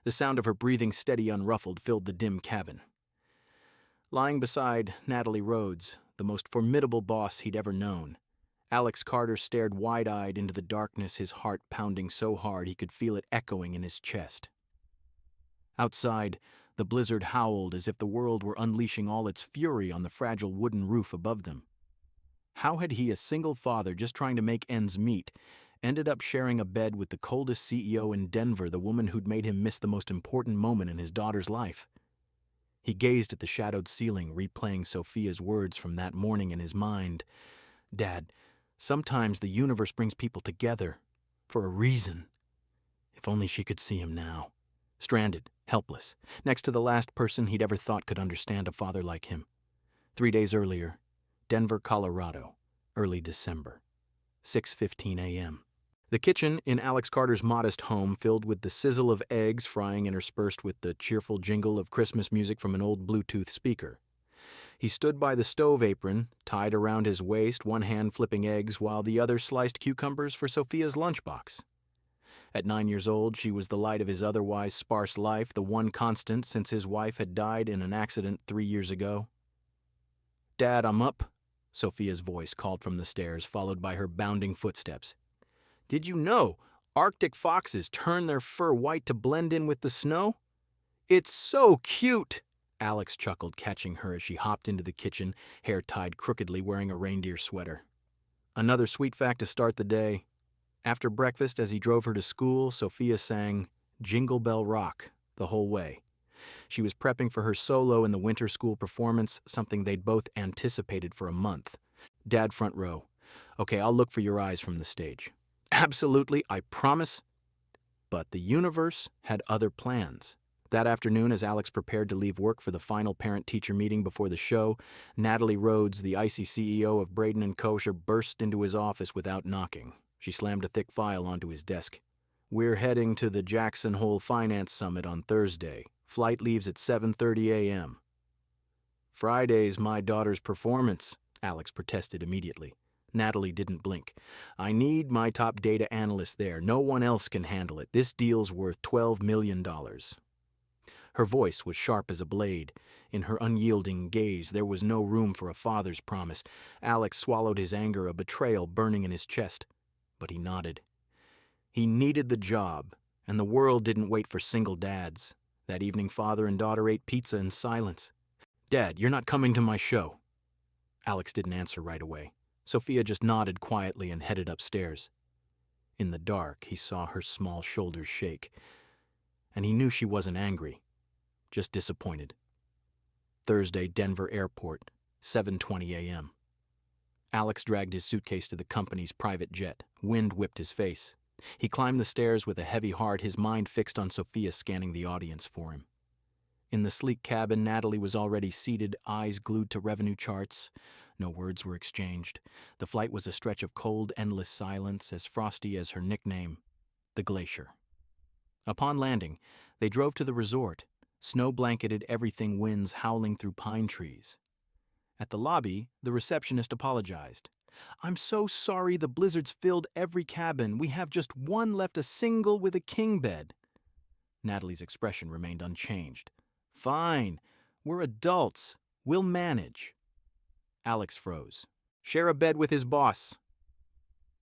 The sound of her breathing steady, unruffled, filled the dim cabin. Lying beside Natalie Rhodes, the most formidable boss he'd ever known, Alex Carter stared wide-eyed into the darkness, his heart pounding so hard he could feel it echoing in his chest. Outside, the blizzard howled as if the world were unleashing all its fury on the fragile wooden roof above them. How had he, a single father just trying to make ends meet, ended up sharing a bed with the coldest CEO in Denver, the woman who'd made him miss the most important moment in his daughter's life? He gazed at the shadowed ceiling, replaying Sophia's words from that morning in his mind. "Dad, sometimes the universe brings people together for a reason." If only she could see him now. Stranded, helpless, next to the last person he'd ever thought could understand a father like him. 3 days earlier, Denver, Colorado, early December, 6:15 a.m. The kitchen in Alex Carter's modest home filled with the sizzle of eggs frying interspersed with the cheerful jingle of Christmas music from an old Bluetooth speaker. He stood by the stove apron, tied around his waist, one hand flipping eggs while the other sliced cucumbers for Sophia's lunchbox. At 9 years old, she was the light of his otherwise sparse life, the one constant since his wife had died in an accident 3 years ago. "Dad, I'm up," Sophia's voice called from the stairs, followed by her bounding footsteps. "Did you know Arctic foxes turn their fur white to blend in with the snow? It's so cute!" Alex chuckled, catching her as she hopped into the kitchen, hair tied crookedly, wearing a reindeer sweater. Another sweet fact to start the day. After breakfast, as he drove her to school, Sophia sang Jingle Bell Rock the whole way. She was prepping for her solo in the winter school performance, something they'd both anticipated for a month. "Dad, front row. Okay, I'll look for your eyes from the stage." "Absolutely, I promise." But the universe had other plans. That afternoon, as Alex prepared to leave work for the final parent-teacher meeting before the show, Natalie Rhodes, the icy CEO of Braden & Kosher, burst into his office without knocking. She slammed a thick file onto his desk. "We're heading to the Jackson Hole Finance Summit on Thursday. Flight leaves at 7:30 a.m. "Friday's my daughter's performance," Alex protested immediately. Natalie didn't blink. "I need my top data analyst there. No one else can handle it. This deal's worth $12 million. Her voice was sharp as a blade. In her unyielding gaze, there was no room for a father's promise. Alex swallowed his anger, a betrayal burning in his chest. But he nodded. He needed the job, and the world didn't wait for single dads. That evening, father and daughter ate pizza in silence. "Dad, you're not coming to my show." Alex didn't answer right away. Sophia just nodded quietly and headed upstairs. In the dark, he saw her small shoulders shake, and he knew she wasn't angry, just disappointed. Thursday, Denver Airport, 7:20 a.m. Alex dragged his suitcase to the company's private jet. Wind whipped his face. He climbed the stairs with a heavy heart, his mind fixed on Sophia scanning the audience for him. In the sleek cabin, Natalie was already seated, eyes glued to revenue charts. No words were exchanged. The flight was a stretch of cold, endless silence, as frosty as her nickname, the Glacier. Upon landing, they drove to the resort. Snow blanketed everything, winds howling through pine trees. At the lobby, the receptionist apologized. "I'm so sorry, the blizzard's filled every cabin. We have just one left, a single with a king bed." Natalie's expression remained unchanged. "Fine. We're adults. We'll manage." Alex froze. Share a bed with his boss.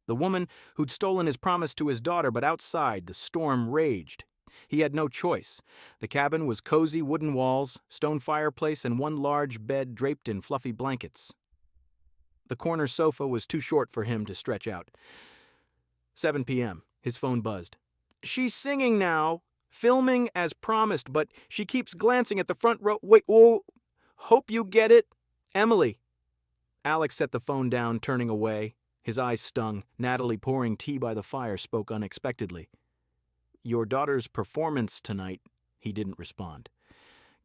The woman who'd stolen his promise to his daughter, but outside, the storm raged. He had no choice. The cabin was cozy wooden walls, stone fireplace, and one large bed draped in fluffy blankets. The corner sofa was too short for him to stretch out. 7 p.m. His phone buzzed. "She's singing now. Filming as promised, but she keeps glancing at the front row. Wait, whoa. Hope you get it. Emily." Alex set the phone down, turning away. His eyes stung. Natalie, pouring tea by the fire, spoke unexpectedly. "Your daughter's performance tonight." He didn't respond.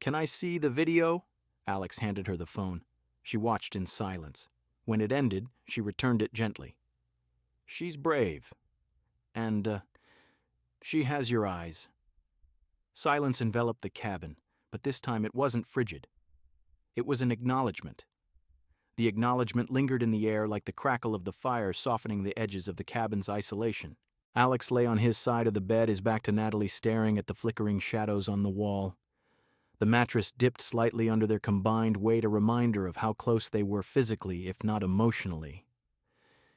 "Can I see the video?" Alex handed her the phone. She watched in silence. When it ended, she returned it gently. "She's brave. And, she has your eyes." Silence enveloped the cabin, but this time it wasn't frigid. It was an acknowledgement. The acknowledgement lingered in the air like the crackle of the fire softening the edges of the cabin's isolation. Alex lay on his side of the bed, his back to Natalie, staring at the flickering shadows on the wall. The mattress dipped slightly under their combined weight, a reminder of how close they were physically, if not emotionally.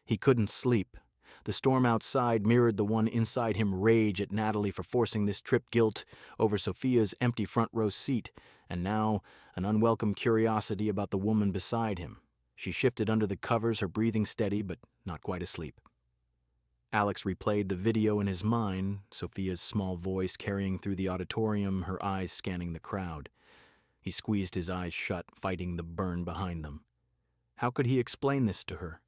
He couldn't sleep. The storm outside mirrored the one inside him, rage at Natalie for forcing this trip, guilt over Sophia's empty front row seat, and now an unwelcome curiosity about the woman beside him. She shifted under the covers, her breathing steady but not quite asleep. Alex replayed the video in his mind, Sophia's small voice carrying through the auditorium, her eyes scanning the crowd. He squeezed his eyes shut, fighting the burn behind them. How could he explain this to her?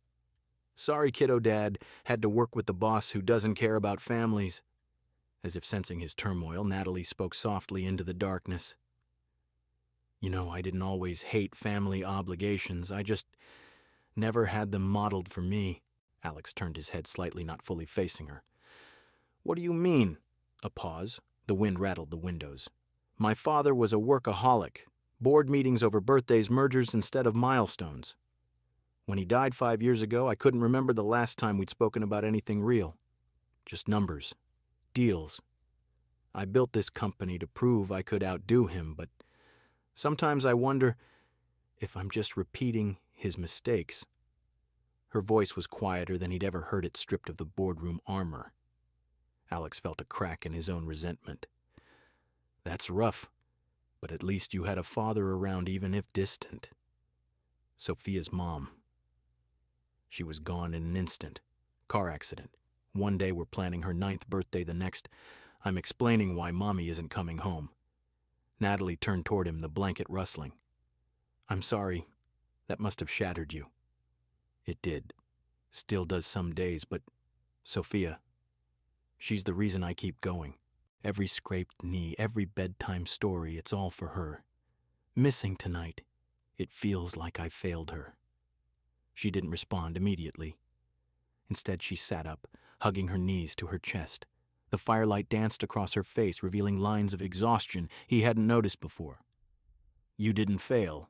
Sorry, kiddo, Dad. Had to work with the boss who doesn't care about families. As if sensing his turmoil, Natalie spoke softly into the darkness. You know, I didn't always hate family obligations. I just never had them modeled for me. Alex turned his head slightly, not fully facing her. What do you mean? A pause. The wind rattled the windows. My father was a workaholic. Board meetings over birthdays, mergers instead of milestones. When he died 5 years ago, I couldn't remember the last time we'd spoken about anything real. Just numbers. Deals. I built this company to prove I could outdo him, but sometimes I wonder if I'm just repeating his mistakes. Her voice was quieter than he'd ever heard it, stripped of the boardroom armor. Alex felt a crack in his own resentment. That's rough, but at least you had a father around, even if distant. Sophia's mom. She was gone in an instant. Car accident. One day we're planning her 9th birthday, the next I'm explaining why Mommy isn't coming home. Natalie turned toward him, the blanket rustling. I'm sorry. That must have shattered you. It did. Still does some days, but Sophia, she's the reason I keep going. Every scraped knee, every bedtime story, it's all for her. Missing tonight, it feels like I failed her. She didn't respond immediately. Instead, she sat up, hugging her knees to her chest. The firelight danced across her face, revealing lines of exhaustion he hadn't noticed before. You didn't fail.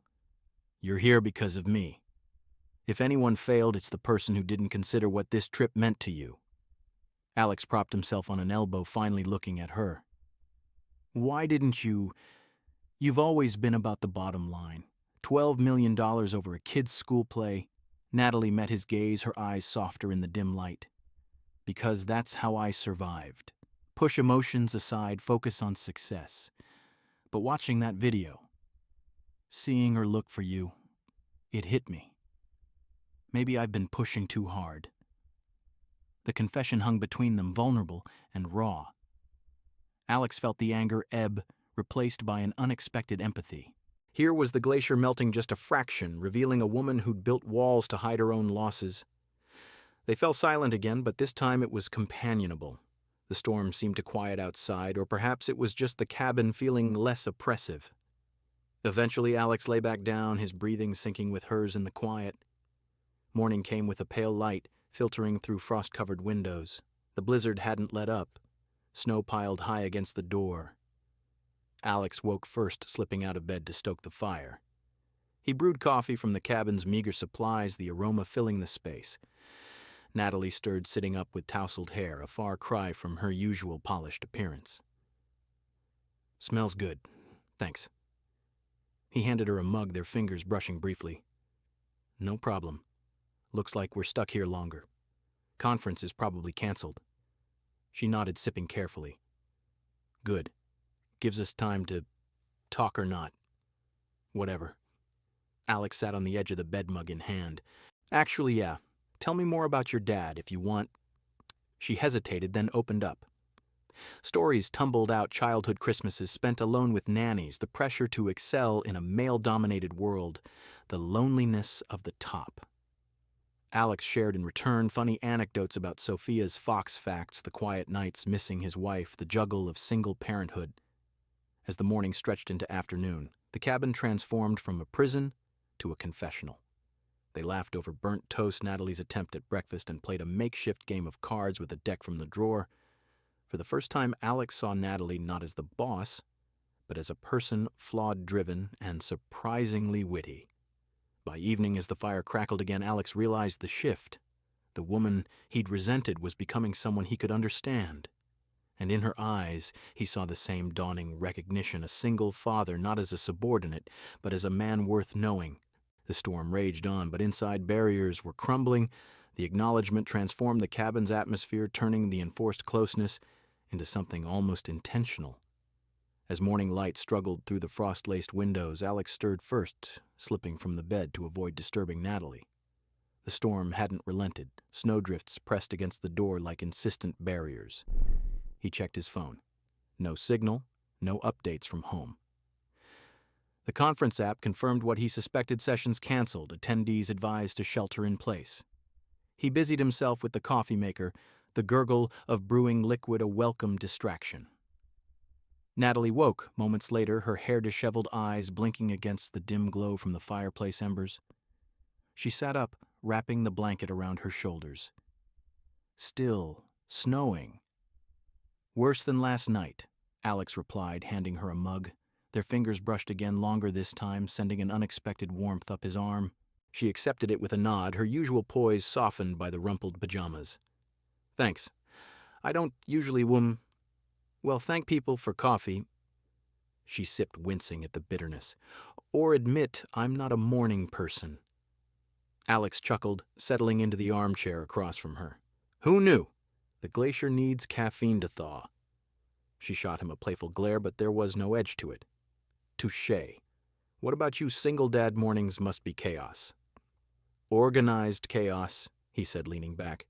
You're here because of me. If anyone failed, it's the person who didn't consider what this trip meant to you. Alex propped himself on an elbow, finally looking at her. Why didn't you? You've always been about the bottom line. $12 million over a kid's school play. Natalie met his gaze, her eyes softer in the dim light. Because that's how I survived. Push emotions aside, focus on success. But watching that video, seeing her look for you, it hit me. Maybe I've been pushing too hard. The confession hung between them, vulnerable and raw. Alex felt the anger ebb, replaced by an unexpected empathy. Here was the glacier melting just a fraction, revealing a woman who'd built walls to hide her own losses. They fell silent again, but this time it was companionable. The storm seemed to quiet outside, or perhaps it was just the cabin feeling less oppressive. Eventually, Alex lay back down, his breathing sinking with hers in the quiet. Morning came with a pale light, filtering through frost-covered windows. The blizzard hadn't let up. Snow piled high against the door. Alex woke first, slipping out of bed to stoke the fire. He brewed coffee from the cabin's meager supplies, the aroma filling the space. Natalie stirred, sitting up with tousled hair, a far cry from her usual polished appearance. Smells good. Thanks. He handed her a mug, their fingers brushing briefly. No problem. Looks like we're stuck here longer. Conference is probably canceled. She nodded, sipping carefully. Good. Gives us time to talk or not. Whatever. Alex sat on the edge of the bed, mug in hand. Actually, yeah. Tell me more about your dad, if you want. She hesitated, then opened up. Stories tumbled out, childhood Christmases spent alone with nannies, the pressure to excel in a male-dominated world, the loneliness of the top. Alex shared in return funny anecdotes about Sophia's fox facts, the quiet nights missing his wife, the juggle of single parenthood. As the morning stretched into afternoon, the cabin transformed from a prison to a confessional. They laughed over burnt toast, Natalie's attempt at breakfast, and played a makeshift game of cards with a deck from the drawer. For the first time, Alex saw Natalie not as the boss, but as a person flawed-driven and surprisingly witty. By evening, as the fire crackled again, Alex realized the shift. The woman he'd resented was becoming someone he could understand. And in her eyes, he saw the same dawning recognition, a single father, not as a subordinate, but as a man worth knowing. The storm raged on, but inside barriers were crumbling. The acknowledgement transformed the cabin's atmosphere, turning the enforced closeness into something almost intentional. As morning light struggled through the frost-laced windows, Alex stirred first, slipping from the bed to avoid disturbing Natalie. The storm hadn't relented. Snowdrifts pressed against the door like insistent barriers. He checked his phone. No signal, no updates from home. The conference app confirmed what he suspected: sessions canceled, attendees advised to shelter in place. He busied himself with the coffee maker, the gurgle of brewing liquid a welcome distraction. Natalie woke moments later, her hair-disheveled eyes blinking against the dim glow from the fireplace embers. She sat up, wrapping the blanket around her shoulders. Still snowing. "Worse than last night," Alex replied, handing her a mug. Their fingers brushed again, longer this time, sending an unexpected warmth up his arm. She accepted it with a nod, her usual poise softened by the rumpled pajamas. "Thanks. I don't usually thank people for coffee." She sipped, wincing at the bitterness. "Or admit I'm not a morning person." Alex chuckled, settling into the armchair across from her. "Who knew? The glacier needs caffeine to thaw." She shot him a playful glare, but there was no edge to it. "Touché. What about you single dad mornings must be chaos." "Organized chaos," he said, leaning back.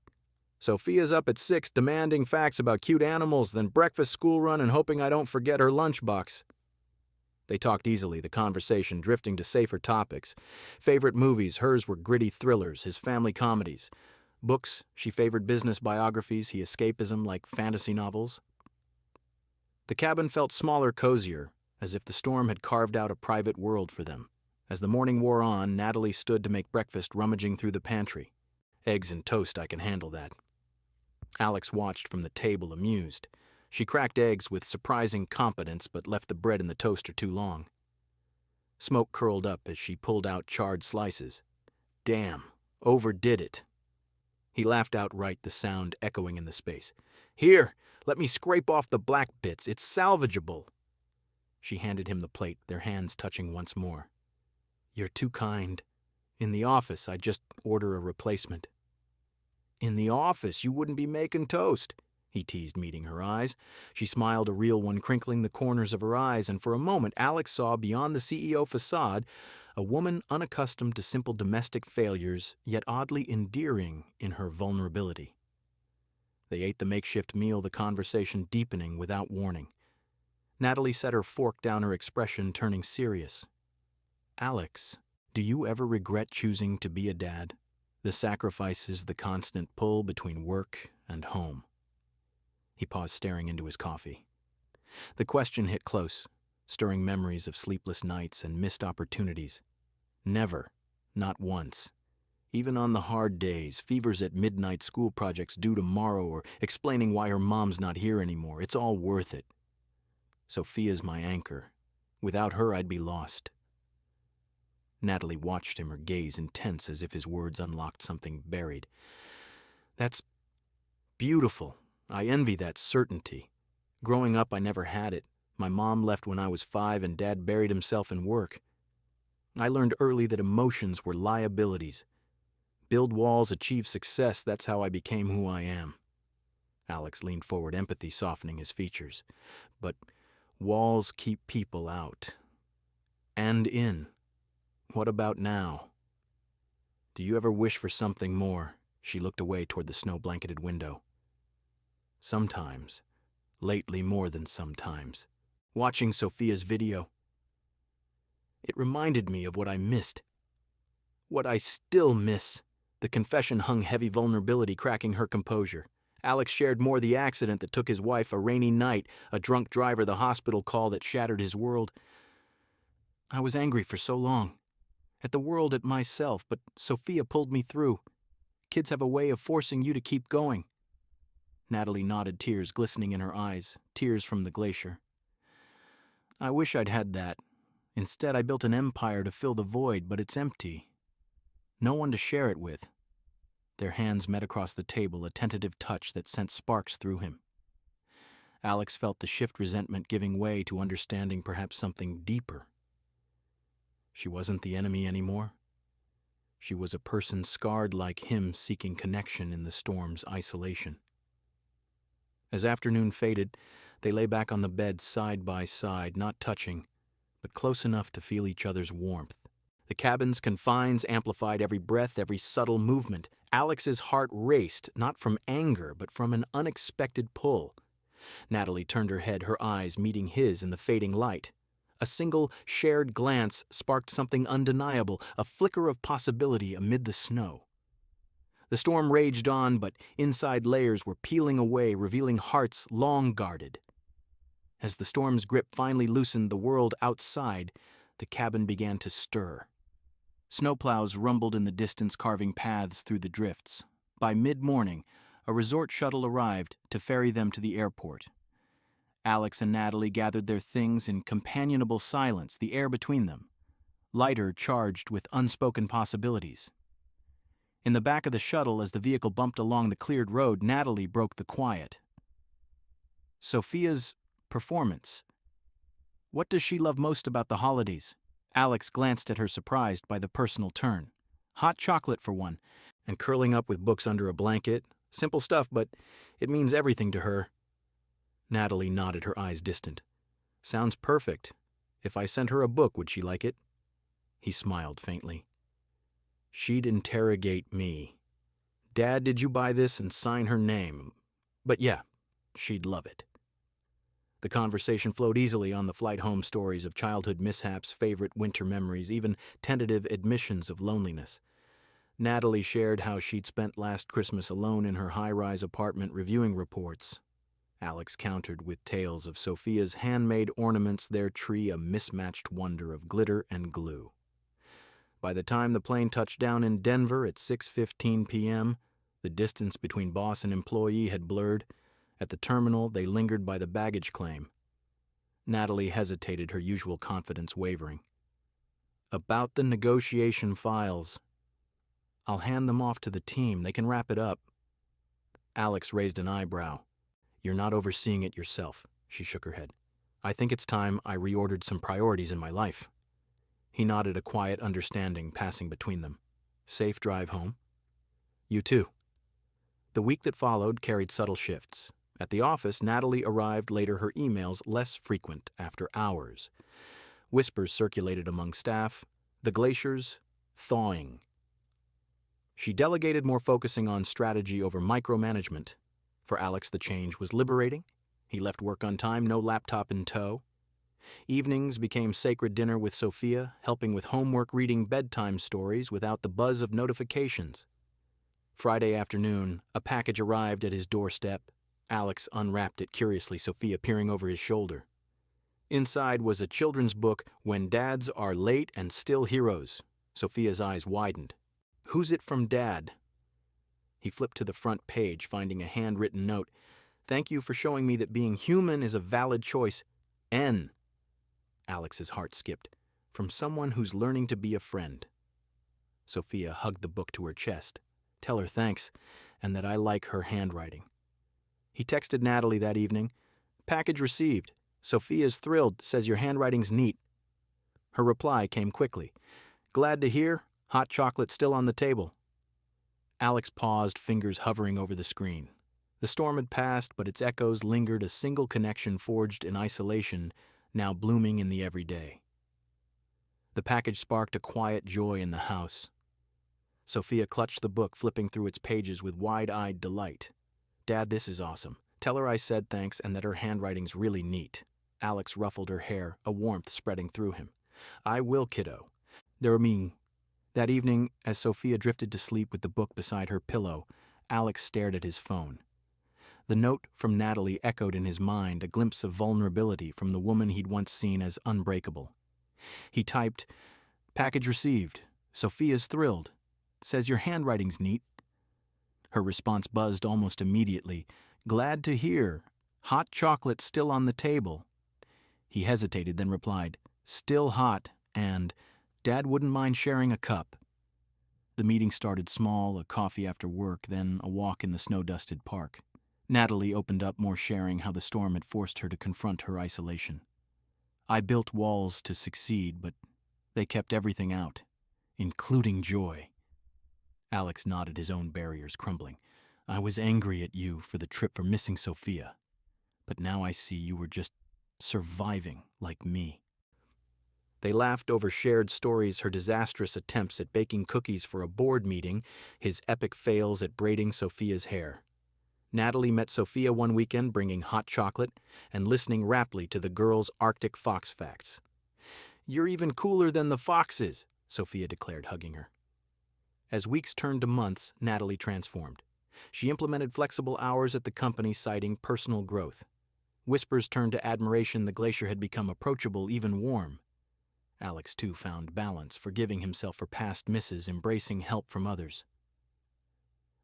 "Sophia's up at 6 demanding facts about cute animals, then breakfast, school run, and hoping I don't forget her lunchbox." They talked easily, the conversation drifting to safer topics. Favorite movies, hers were gritty thrillers, his family comedies. Books, she favored business biographies, he escapism like fantasy novels. The cabin felt smaller, cozier, as if the storm had carved out a private world for them. As the morning wore on, Natalie stood to make breakfast, rummaging through the pantry. "Eggs and toast, I can handle that." Alex watched from the table, amused. She cracked eggs with surprising competence, but left the bread in the toaster too long. Smoke curled up as she pulled out charred slices. "Damn, overdid it." He laughed outright, the sound echoing in the space. "Here, let me scrape off the black bits. It's salvageable." She handed him the plate, their hands touching once more. "You're too kind. In the office, I'd just order a replacement." "In the office, you wouldn't be making toast," he teased, meeting her eyes. She smiled, a real one, crinkling the corners of her eyes, and for a moment Alex saw beyond the CEO facade a woman unaccustomed to simple domestic failures, yet oddly endearing in her vulnerability. They ate the makeshift meal, the conversation deepening without warning. Natalie set her fork down, her expression turning serious. "Alex, do you ever regret choosing to be a dad? The sacrifices, the constant pull between work and home." He paused, staring into his coffee. The question hit close, stirring memories of sleepless nights and missed opportunities. Never, not once. Even on the hard days, fevers at midnight, school projects due tomorrow, or explaining why her mom's not here anymore, it's all worth it. Sophia's my anchor. Without her, I'd be lost. Natalie watched him, her gaze intense as if his words unlocked something buried. "That's beautiful. I envy that certainty. Growing up, I never had it. My mom left when I was 5 and Dad buried himself in work. I learned early that emotions were liabilities. Build walls, achieve success, that's how I became who I am." Alex leaned forward, empathy softening his features. "But walls keep people out. And in. What about now? Do you ever wish for something more?" She looked away toward the snow-blanketed window. "Sometimes. Lately more than sometimes. Watching Sophia's video. It reminded me of what I missed. What I still miss." The confession hung heavy, vulnerability cracking her composure. Alex shared more: the accident that took his wife, a rainy night, a drunk driver, the hospital call that shattered his world. "I was angry for so long. At the world, at myself, but Sophia pulled me through. Kids have a way of forcing you to keep going." Natalie nodded, tears glistening in her eyes, tears from the glacier. "I wish I'd had that. Instead, I built an empire to fill the void, but it's empty. No one to share it with. Their hands met across the table, a tentative touch that sent sparks through him. Alex felt the shift resentment giving way to understanding perhaps something deeper. She wasn't the enemy anymore. She was a person scarred like him, seeking connection in the storm's isolation. As afternoon faded, they lay back on the bed side by side, not touching, but close enough to feel each other's warmth. The cabin's confines amplified every breath, every subtle movement. Alex's heart raced, not from anger, but from an unexpected pull. Natalie turned her head, her eyes meeting his in the fading light. A single, shared glance sparked something undeniable, a flicker of possibility amid the snow. The storm raged on, but inside layers were peeling away, revealing hearts long guarded. As the storm's grip finally loosened the world outside, the cabin began to stir. Snowplows rumbled in the distance, carving paths through the drifts. By mid-morning, a resort shuttle arrived to ferry them to the airport. Alex and Natalie gathered their things in companionable silence, the air between them, lighter charged with unspoken possibilities. In the back of the shuttle, as the vehicle bumped along the cleared road, Natalie broke the quiet. Sophia's performance. What does she love most about the holidays? Alex glanced at her, surprised by the personal turn. Hot chocolate, for one, and curling up with books under a blanket. Simple stuff, but it means everything to her. Natalie nodded, her eyes distant. Sounds perfect. If I sent her a book, would she like it? He smiled faintly. She'd interrogate me. Dad, did you buy this, and sign her name? But yeah, she'd love it. The conversation flowed easily on the flight home, stories of childhood mishaps, favorite winter memories, even tentative admissions of loneliness. Natalie shared how she'd spent last Christmas alone in her high-rise apartment reviewing reports. Alex countered with tales of Sophia's handmade ornaments, their tree a mismatched wonder of glitter and glue. By the time the plane touched down in Denver at 6:15 p.m., the distance between boss and employee had blurred. At the terminal, they lingered by the baggage claim. Natalie hesitated, her usual confidence wavering. About the negotiation files. I'll hand them off to the team. They can wrap it up. Alex raised an eyebrow. You're not overseeing it yourself, she shook her head. I think it's time I reordered some priorities in my life. He nodded, a quiet understanding passing between them. Safe drive home. You too. The week that followed carried subtle shifts. At the office, Natalie arrived later, her emails less frequent after hours. Whispers circulated among staff, the glaciers thawing. She delegated, more focusing on strategy over micromanagement. For Alex, the change was liberating. He left work on time, no laptop in tow. Evenings became sacred dinner with Sophia, helping with homework, reading bedtime stories without the buzz of notifications. Friday afternoon, a package arrived at his doorstep. Alex unwrapped it curiously, Sophia peering over his shoulder. Inside was a children's book, When Dads Are Late and Still Heroes. Sophia's eyes widened. Who's it from, Dad? He flipped to the front page, finding a handwritten note. Thank you for showing me that being human is a valid choice. N. Alex's heart skipped. From someone who's learning to be a friend. Sophia hugged the book to her chest. Tell her thanks, and that I like her handwriting. He texted Natalie that evening. Package received. Sophia's thrilled, says your handwriting's neat. Her reply came quickly. Glad to hear. Hot chocolate still on the table. Alex paused, fingers hovering over the screen. The storm had passed, but its echoes lingered, a single connection forged in isolation, now blooming in the everyday. The package sparked a quiet joy in the house. Sophia clutched the book, flipping through its pages with wide-eyed delight. Dad, this is awesome. Tell her I said thanks and that her handwriting's really neat. Alex ruffled her hair, a warmth spreading through him. I will, kiddo. That evening, as Sophia drifted to sleep with the book beside her pillow, Alex stared at his phone. The note from Natalie echoed in his mind, a glimpse of vulnerability from the woman he'd once seen as unbreakable. He typed, Package received. Sophia's thrilled. Says your handwriting's neat. Her response buzzed almost immediately. Glad to hear. Hot chocolate still on the table. He hesitated, then replied, Still hot, and Dad wouldn't mind sharing a cup. the meeting started small, a coffee after work, then a walk in the snow-dusted park. Natalie opened up, more sharing how the storm had forced her to confront her isolation. I built walls to succeed, but they kept everything out, including joy. Alex nodded, his own barriers crumbling. I was angry at you for the trip, for missing Sophia. But now I see you were just surviving like me. They laughed over shared stories, her disastrous attempts at baking cookies for a board meeting, his epic fails at braiding Sophia's hair. Natalie met Sophia one weekend bringing hot chocolate and listening raptly to the girl's Arctic fox facts. "You're even cooler than the foxes," Sophia declared, hugging her. As weeks turned to months, Natalie transformed. She implemented flexible hours at the company, citing personal growth. Whispers turned to admiration. The glacier had become approachable, even warm. Alex, too, found balance, forgiving himself for past misses, embracing help from others.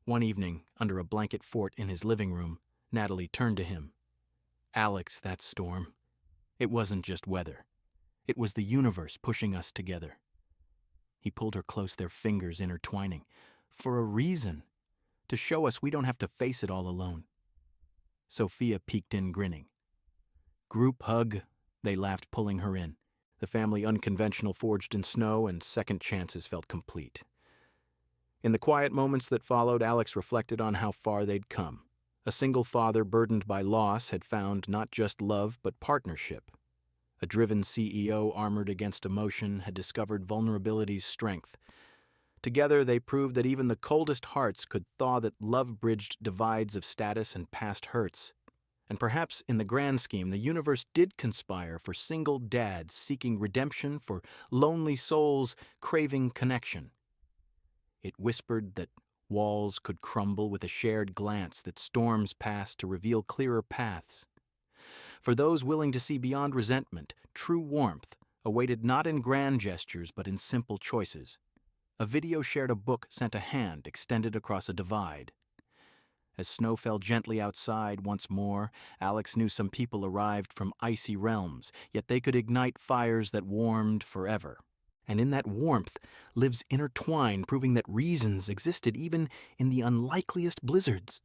One evening, under a blanket fort in his living room, Natalie turned to him. "Alex, that storm. It wasn't just weather. It was the universe pushing us together." He pulled her close, their fingers intertwining. "For a reason. To show us we don't have to face it all alone." Sophia peeked in, grinning. "Group hug," they laughed, pulling her in. The family unconventional, forged in snow, and second chances felt complete. In the quiet moments that followed, Alex reflected on how far they'd come. A single father burdened by loss had found not just love but partnership. A driven CEO armored against emotion had discovered vulnerability's strength. Together they proved that even the coldest hearts could thaw, that love bridged divides of status and past hurts. And perhaps in the grand scheme, the universe did conspire for single dads seeking redemption, for lonely souls craving connection. It whispered that walls could crumble with a shared glance, that storms passed to reveal clearer paths. For those willing to see beyond resentment, true warmth awaited not in grand gestures but in simple choices. A video shared a book, sent a hand extended across a divide. As snow fell gently outside once more, Alex knew some people arrived from icy realms, yet they could ignite fires that warmed forever. And in that warmth lives intertwined, proving that reasons existed even in the unlikeliest blizzards.